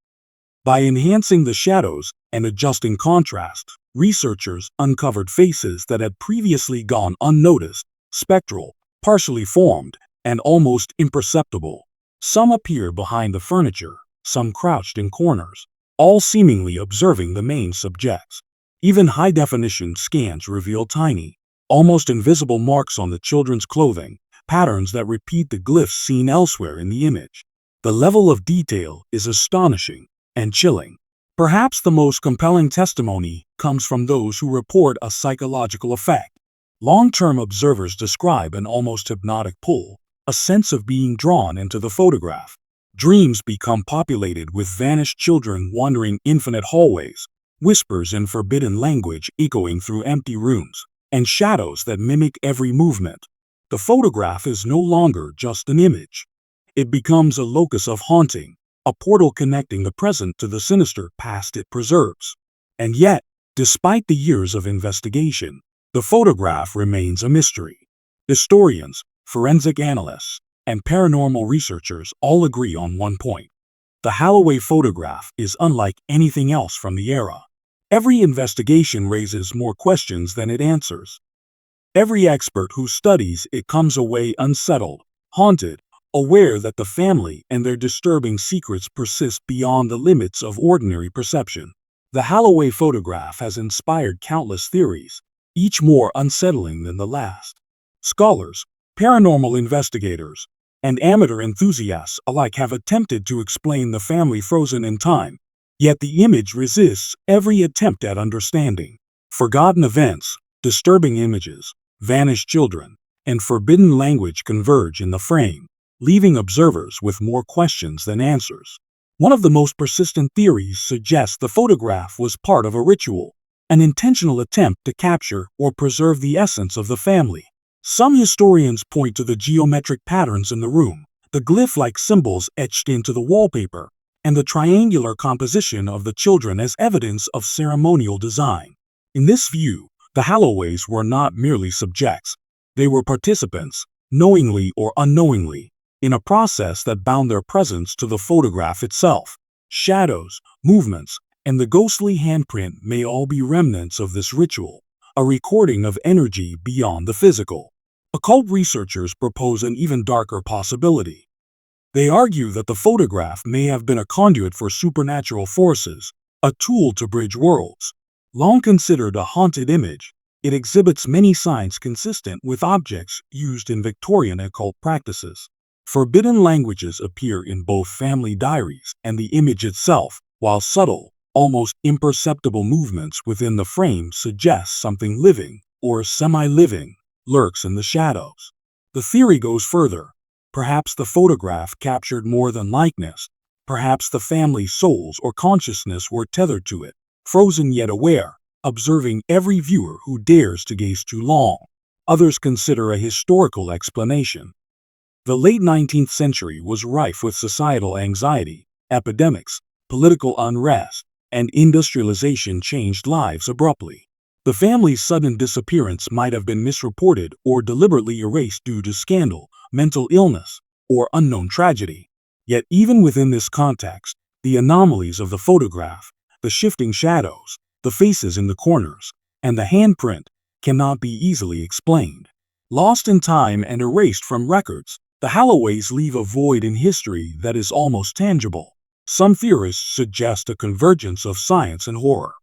By enhancing the shadows and adjusting contrast, researchers uncovered faces that had previously gone unnoticed, spectral, partially formed, and almost imperceptible. Some appear behind the furniture, some crouched in corners, all seemingly observing the main subjects. Even high-definition scans reveal tiny, almost invisible marks on the children's clothing, patterns that repeat the glyphs seen elsewhere in the image. The level of detail is astonishing and chilling. Perhaps the most compelling testimony comes from those who report a psychological effect. Long-term observers describe an almost hypnotic pull, a sense of being drawn into the photograph. Dreams become populated with vanished children wandering infinite hallways, whispers in forbidden language echoing through empty rooms, and shadows that mimic every movement. The photograph is no longer just an image. It becomes a locus of haunting, a portal connecting the present to the sinister past it preserves. And yet, despite the years of investigation, the photograph remains a mystery. Historians, forensic analysts, and paranormal researchers all agree on one point. The Holloway photograph is unlike anything else from the era. Every investigation raises more questions than it answers. Every expert who studies it comes away unsettled, haunted, aware that the family and their disturbing secrets persist beyond the limits of ordinary perception. The Holloway photograph has inspired countless theories, each more unsettling than the last. Scholars, paranormal investigators, and amateur enthusiasts alike have attempted to explain the family frozen in time, yet the image resists every attempt at understanding. Forgotten events, disturbing images, vanished children, and forbidden language converge in the frame, leaving observers with more questions than answers. One of the most persistent theories suggests the photograph was part of a ritual, an intentional attempt to capture or preserve the essence of the family. Some historians point to the geometric patterns in the room, the glyph-like symbols etched into the wallpaper, and the triangular composition of the children as evidence of ceremonial design. In this view, the Holloways were not merely subjects. They were participants, knowingly or unknowingly, in a process that bound their presence to the photograph itself. Shadows, movements, and the ghostly handprint may all be remnants of this ritual, a recording of energy beyond the physical. Occult researchers propose an even darker possibility. They argue that the photograph may have been a conduit for supernatural forces, a tool to bridge worlds. Long considered a haunted image, it exhibits many signs consistent with objects used in Victorian occult practices. Forbidden languages appear in both family diaries and the image itself, while subtle, almost imperceptible movements within the frame suggest something living, or semi-living, lurks in the shadows. The theory goes further. Perhaps the photograph captured more than likeness. Perhaps the family's souls or consciousness were tethered to it, frozen yet aware, observing every viewer who dares to gaze too long. Others consider a historical explanation. The late 19th century was rife with societal anxiety, epidemics, political unrest, and industrialization changed lives abruptly. The family's sudden disappearance might have been misreported or deliberately erased due to scandal, mental illness, or unknown tragedy. Yet even within this context, the anomalies of the photograph, the shifting shadows, the faces in the corners, and the handprint cannot be easily explained. Lost in time and erased from records, the Holloways leave a void in history that is almost tangible. Some theorists suggest a convergence of science and horror.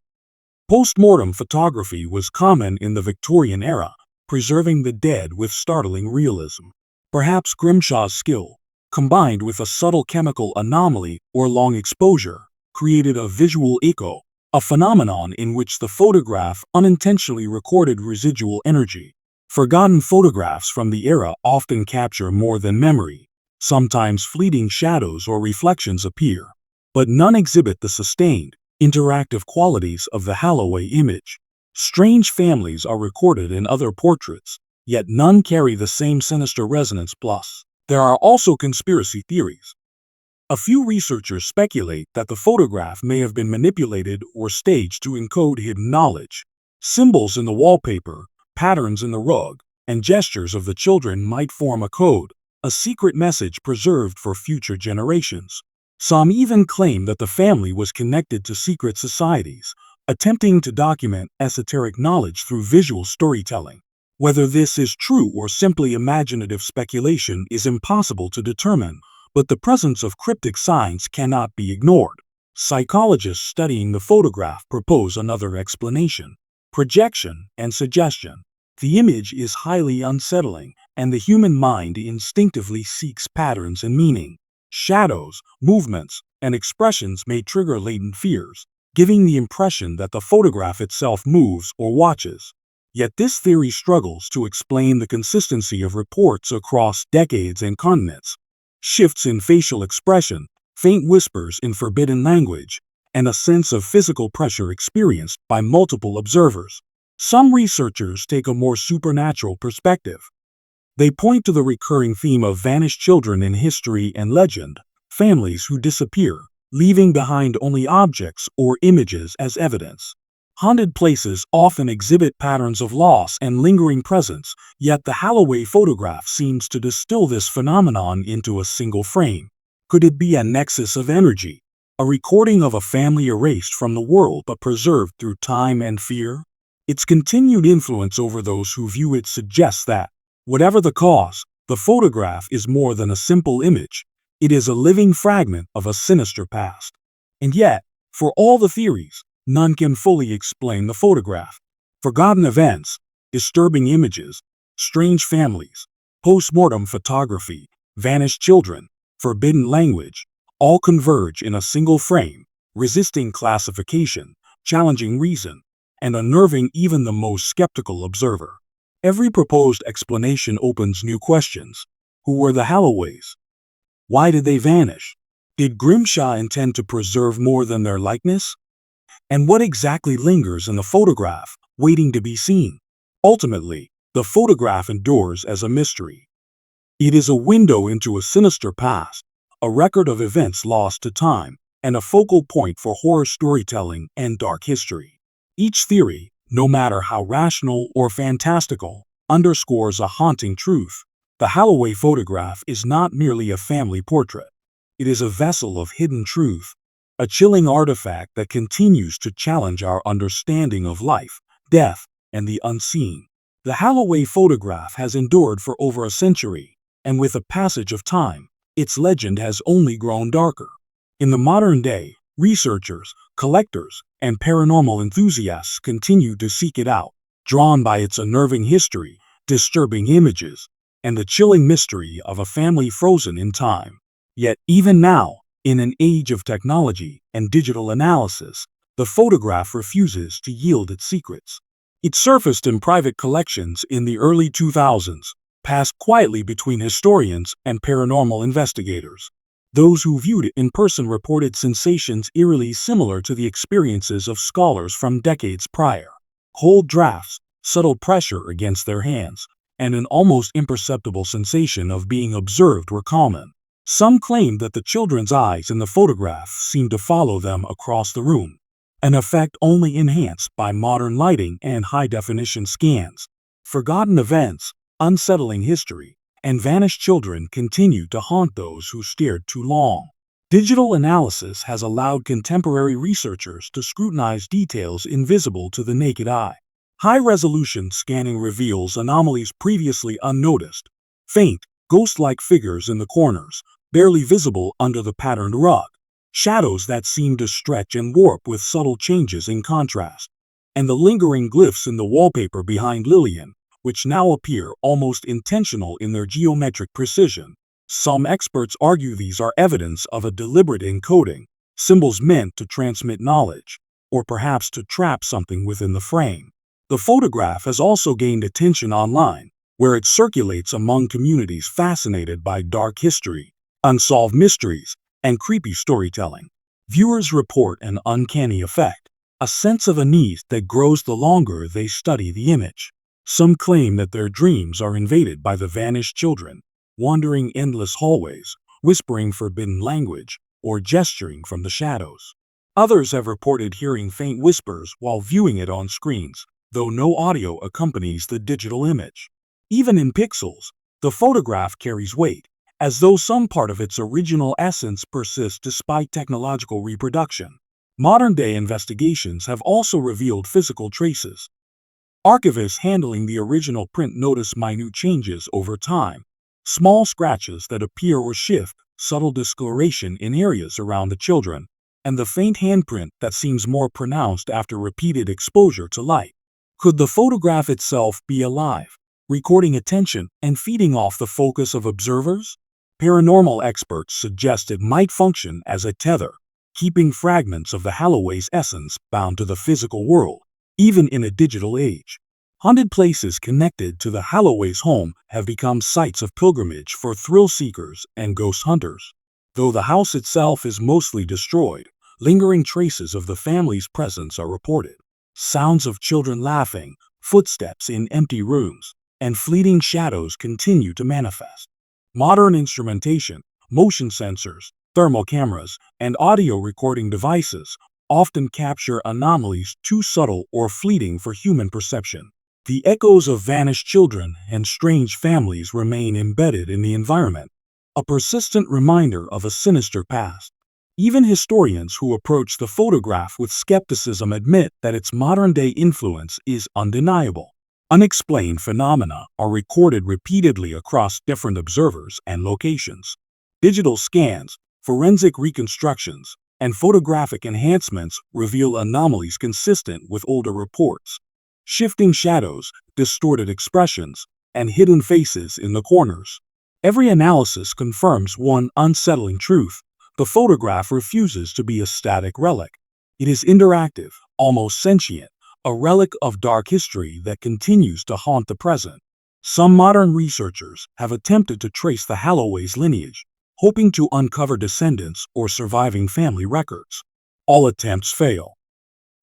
Post-mortem photography was common in the Victorian era, preserving the dead with startling realism. Perhaps Grimshaw's skill, combined with a subtle chemical anomaly or long exposure, created a visual echo, a phenomenon in which the photograph unintentionally recorded residual energy. Forgotten photographs from the era often capture more than memory. Sometimes fleeting shadows or reflections appear, but none exhibit the sustained, interactive qualities of the Holloway image. Strange families are recorded in other portraits, yet none carry the same sinister resonance. Plus, there are also conspiracy theories. A few researchers speculate that the photograph may have been manipulated or staged to encode hidden knowledge. Symbols in the wallpaper, patterns in the rug, and gestures of the children might form a code, a secret message preserved for future generations. Some even claim that the family was connected to secret societies, attempting to document esoteric knowledge through visual storytelling. Whether this is true or simply imaginative speculation is impossible to determine, but the presence of cryptic signs cannot be ignored. Psychologists studying the photograph propose another explanation: projection and suggestion. The image is highly unsettling, and the human mind instinctively seeks patterns and meaning. Shadows, movements, and expressions may trigger latent fears, giving the impression that the photograph itself moves or watches. Yet this theory struggles to explain the consistency of reports across decades and continents. Shifts in facial expression, faint whispers in forbidden language, and a sense of physical pressure experienced by multiple observers. Some researchers take a more supernatural perspective. They point to the recurring theme of vanished children in history and legend, families who disappear, leaving behind only objects or images as evidence. Haunted places often exhibit patterns of loss and lingering presence, yet the Holloway photograph seems to distill this phenomenon into a single frame. Could it be a nexus of energy, a recording of a family erased from the world but preserved through time and fear? Its continued influence over those who view it suggests that, whatever the cause, the photograph is more than a simple image. It is a living fragment of a sinister past. And yet, for all the theories, none can fully explain the photograph. Forgotten events, disturbing images, strange families, post-mortem photography, vanished children, forbidden language, all converge in a single frame, resisting classification, challenging reason, and unnerving even the most skeptical observer. Every proposed explanation opens new questions. Who were the Halloways? Why did they vanish? Did Grimshaw intend to preserve more than their likeness? And what exactly lingers in the photograph, waiting to be seen? Ultimately, the photograph endures as a mystery. It is a window into a sinister past, a record of events lost to time, and a focal point for horror storytelling and dark history. Each theory, no matter how rational or fantastical, underscores a haunting truth. The Holloway photograph is not merely a family portrait. It is a vessel of hidden truth, a chilling artifact that continues to challenge our understanding of life, death, and the unseen. The Holloway photograph has endured for over a century, and with the passage of time, its legend has only grown darker. In the modern day, researchers, collectors, and paranormal enthusiasts continue to seek it out, drawn by its unnerving history, disturbing images, and the chilling mystery of a family frozen in time. Yet even now, in an age of technology and digital analysis, the photograph refuses to yield its secrets. It surfaced in private collections in the early 2000s, passed quietly between historians and paranormal investigators. Those who viewed it in person reported sensations eerily similar to the experiences of scholars from decades prior. Cold drafts, subtle pressure against their hands, and an almost imperceptible sensation of being observed were common. Some claimed that the children's eyes in the photograph seemed to follow them across the room, an effect only enhanced by modern lighting and high-definition scans. Forgotten events, unsettling history, and vanished children continue to haunt those who stared too long. Digital analysis has allowed contemporary researchers to scrutinize details invisible to the naked eye. High-resolution scanning reveals anomalies previously unnoticed: faint, ghost-like figures in the corners, barely visible under the patterned rug, shadows that seem to stretch and warp with subtle changes in contrast, and the lingering glyphs in the wallpaper behind Lillian, which now appear almost intentional in their geometric precision. Some experts argue these are evidence of a deliberate encoding, symbols meant to transmit knowledge, or perhaps to trap something within the frame. The photograph has also gained attention online, where it circulates among communities fascinated by dark history, unsolved mysteries, and creepy storytelling. Viewers report an uncanny effect, a sense of unease that grows the longer they study the image. Some claim that their dreams are invaded by the vanished children, wandering endless hallways, whispering forbidden language, or gesturing from the shadows. Others have reported hearing faint whispers while viewing it on screens, though no audio accompanies the digital image. Even in pixels, the photograph carries weight, as though some part of its original essence persists despite technological reproduction. Modern-day investigations have also revealed physical traces. Archivists handling the original print notice minute changes over time, small scratches that appear or shift, subtle discoloration in areas around the children, and the faint handprint that seems more pronounced after repeated exposure to light. Could the photograph itself be alive, recording attention and feeding off the focus of observers? Paranormal experts suggest it might function as a tether, keeping fragments of the Holloway's essence bound to the physical world, even in a digital age. Haunted places connected to the Holloway's home have become sites of pilgrimage for thrill seekers and ghost hunters. Though the house itself is mostly destroyed, lingering traces of the family's presence are reported. Sounds of children laughing, footsteps in empty rooms, and fleeting shadows continue to manifest. Modern instrumentation, motion sensors, thermal cameras, and audio recording devices often capture anomalies too subtle or fleeting for human perception. The echoes of vanished children and strange families remain embedded in the environment, a persistent reminder of a sinister past. Even historians who approach the photograph with skepticism admit that its modern-day influence is undeniable. Unexplained phenomena are recorded repeatedly across different observers and locations. Digital scans, forensic reconstructions, and photographic enhancements reveal anomalies consistent with older reports. Shifting shadows, distorted expressions, and hidden faces in the corners. Every analysis confirms one unsettling truth: the photograph refuses to be a static relic. It is interactive, almost sentient, a relic of dark history that continues to haunt the present. Some modern researchers have attempted to trace the Holloway's lineage, hoping to uncover descendants or surviving family records. All attempts fail.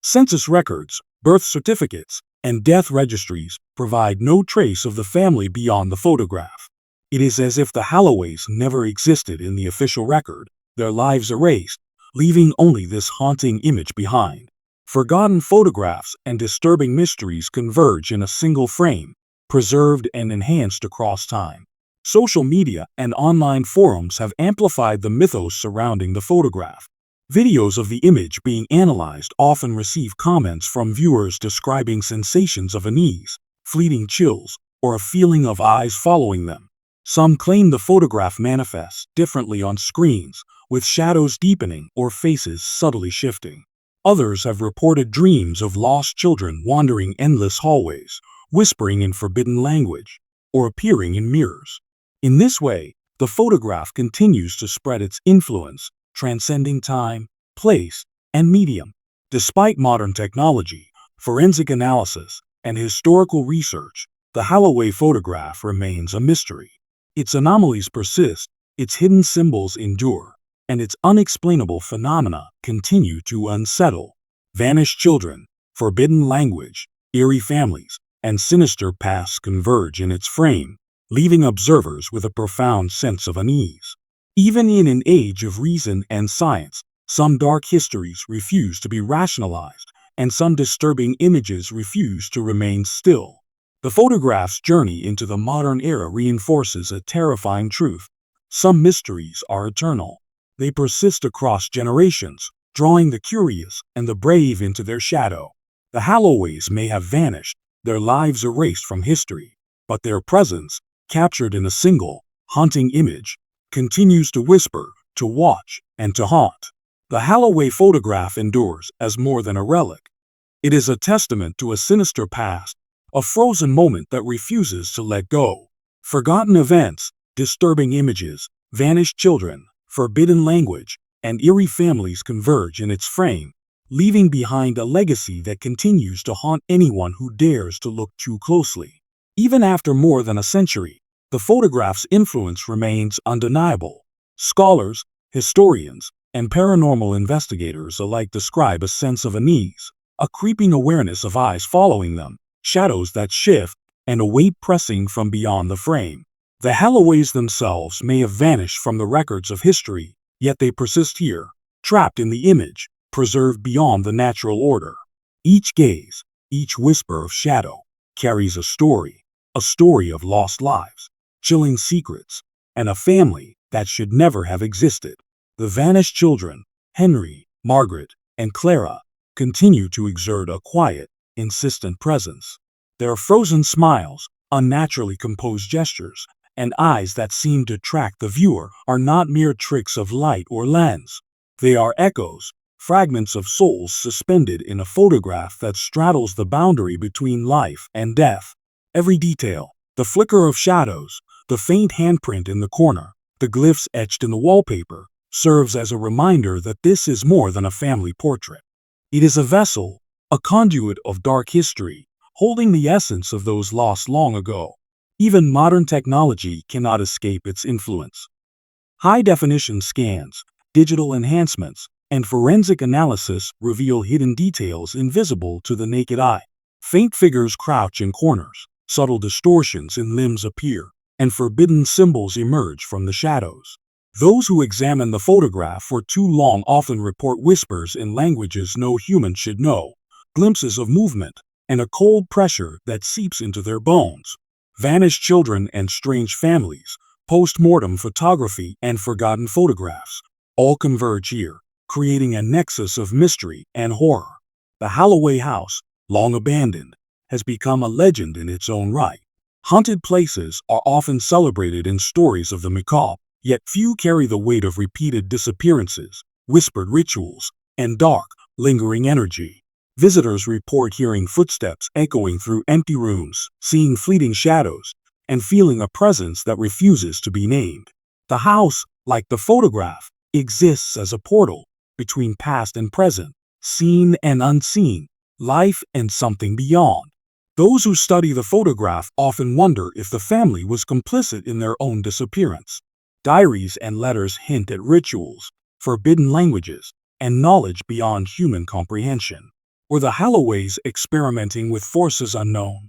Census records, birth certificates, and death registries provide no trace of the family beyond the photograph. It is as if the Holloways never existed in the official record, their lives erased, leaving only this haunting image behind. Forgotten photographs and disturbing mysteries converge in a single frame, preserved and enhanced across time. Social media and online forums have amplified the mythos surrounding the photograph. Videos of the image being analyzed often receive comments from viewers describing sensations of unease, fleeting chills, or a feeling of eyes following them. Some claim the photograph manifests differently on screens, with shadows deepening or faces subtly shifting. Others have reported dreams of lost children wandering endless hallways, whispering in forbidden language, or appearing in mirrors. In this way, the photograph continues to spread its influence, transcending time, place, and medium. Despite modern technology, forensic analysis, and historical research, the Holloway photograph remains a mystery. Its anomalies persist, its hidden symbols endure, and its unexplainable phenomena continue to unsettle. Vanished children, forbidden language, eerie families, and sinister pasts converge in its frame, leaving observers with a profound sense of unease. Even in an age of reason and science, some dark histories refuse to be rationalized, and some disturbing images refuse to remain still. The photograph's journey into the modern era reinforces a terrifying truth. Some mysteries are eternal. They persist across generations, drawing the curious and the brave into their shadow. The Holloways may have vanished, their lives erased from history, but their presence, captured in a single, haunting image, continues to whisper, to watch, and to haunt. The Holloway photograph endures as more than a relic. It is a testament to a sinister past, a frozen moment that refuses to let go. Forgotten events, disturbing images, vanished children, forbidden language, and eerie families converge in its frame, leaving behind a legacy that continues to haunt anyone who dares to look too closely. Even after more than a century, the photograph's influence remains undeniable. Scholars, historians, and paranormal investigators alike describe a sense of unease, a creeping awareness of eyes following them, shadows that shift, and a weight pressing from beyond the frame. The Holloways themselves may have vanished from the records of history, yet they persist here, trapped in the image, preserved beyond the natural order. Each gaze, Each whisper of shadow carries a story of lost lives, chilling secrets, and a family that should never have existed. The vanished children, Henry, Margaret, and Clara, continue to exert a quiet, insistent presence. Their frozen smiles, unnaturally composed gestures, and eyes that seem to track the viewer are not mere tricks of light or lens. They are echoes, fragments of souls suspended in a photograph that straddles the boundary between life and death. Every detail, the flicker of shadows, the faint handprint in the corner, the glyphs etched in the wallpaper, serves as a reminder that this is more than a family portrait. It is a vessel, a conduit of dark history, holding the essence of those lost long ago. Even modern technology cannot escape its influence. High-definition scans, digital enhancements, and forensic analysis reveal hidden details invisible to the naked eye. Faint figures crouch in corners, subtle distortions in limbs appear, and forbidden symbols emerge from the shadows. Those who examine the photograph for too long often report whispers in languages no human should know, glimpses of movement, and a cold pressure that seeps into their bones. Vanished children and strange families, post-mortem photography and forgotten photographs, all converge here, creating a nexus of mystery and horror. The Holloway house, long abandoned, has become a legend in its own right. Haunted places are often celebrated in stories of the macabre, yet few carry the weight of repeated disappearances, whispered rituals, and dark, lingering energy. Visitors report hearing footsteps echoing through empty rooms, seeing fleeting shadows, and feeling a presence that refuses to be named. The house, like the photograph, exists as a portal between past and present, seen and unseen, life and something beyond. Those who study the photograph often wonder if the family was complicit in their own disappearance. Diaries and letters hint at rituals, forbidden languages, and knowledge beyond human comprehension. Were the Halloways experimenting with forces unknown?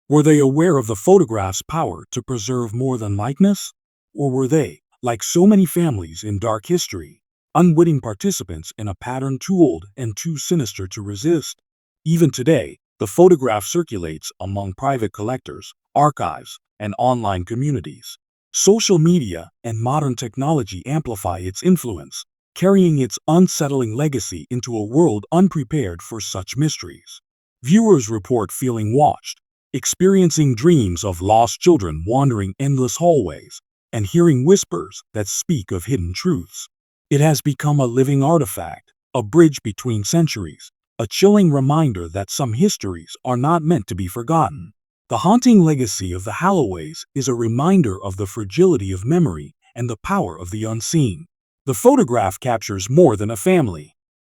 Were they aware of the photograph's power to preserve more than likeness? Or were they, like so many families in dark history, unwitting participants in a pattern too old and too sinister to resist? Even today, the photograph circulates among private collectors, archives, and online communities. Social media and modern technology amplify its influence, carrying its unsettling legacy into a world unprepared for such mysteries. Viewers report feeling watched, experiencing dreams of lost children wandering endless hallways, and hearing whispers that speak of hidden truths. It has become a living artifact, a bridge between centuries, a chilling reminder that some histories are not meant to be forgotten. The haunting legacy of the Halloways is a reminder of the fragility of memory and the power of the unseen. The photograph captures more than a family.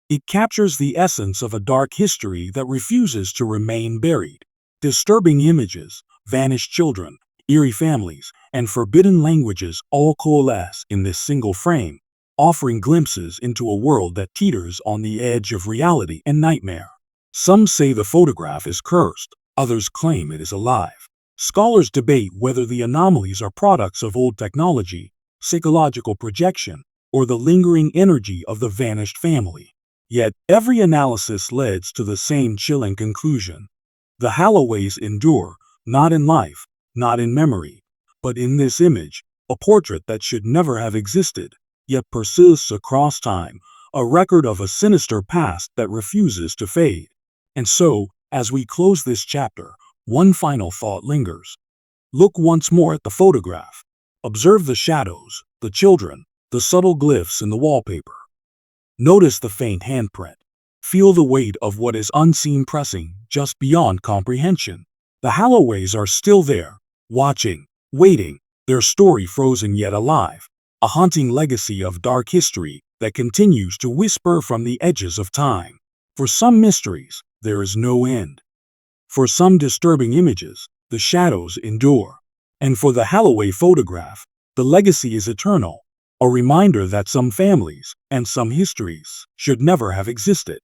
It captures the essence of a dark history that refuses to remain buried. Disturbing images, vanished children, eerie families, and forbidden languages all coalesce in this single frame, offering glimpses into a world that teeters on the edge of reality and nightmare. Some say the photograph is cursed. Others claim it is alive. Scholars debate whether the anomalies are products of old technology, psychological projection, or the lingering energy of the vanished family. Yet, every analysis leads to the same chilling conclusion. The Halloways endure, not in life, not in memory, but in this image, a portrait that should never have existed, yet persists across time, a record of a sinister past that refuses to fade. And so, as we close this chapter, one final thought lingers. Look once more at the photograph. Observe the shadows, the children, the subtle glyphs in the wallpaper. Notice the faint handprint. Feel the weight of what is unseen pressing just beyond comprehension. The Halloways are still there, watching, waiting, their story frozen yet alive, a haunting legacy of dark history that continues to whisper from the edges of time. For some mysteries, there is no end. For some disturbing images, the shadows endure. And for the Holloway photograph, the legacy is eternal, a reminder that some families and some histories should never have existed.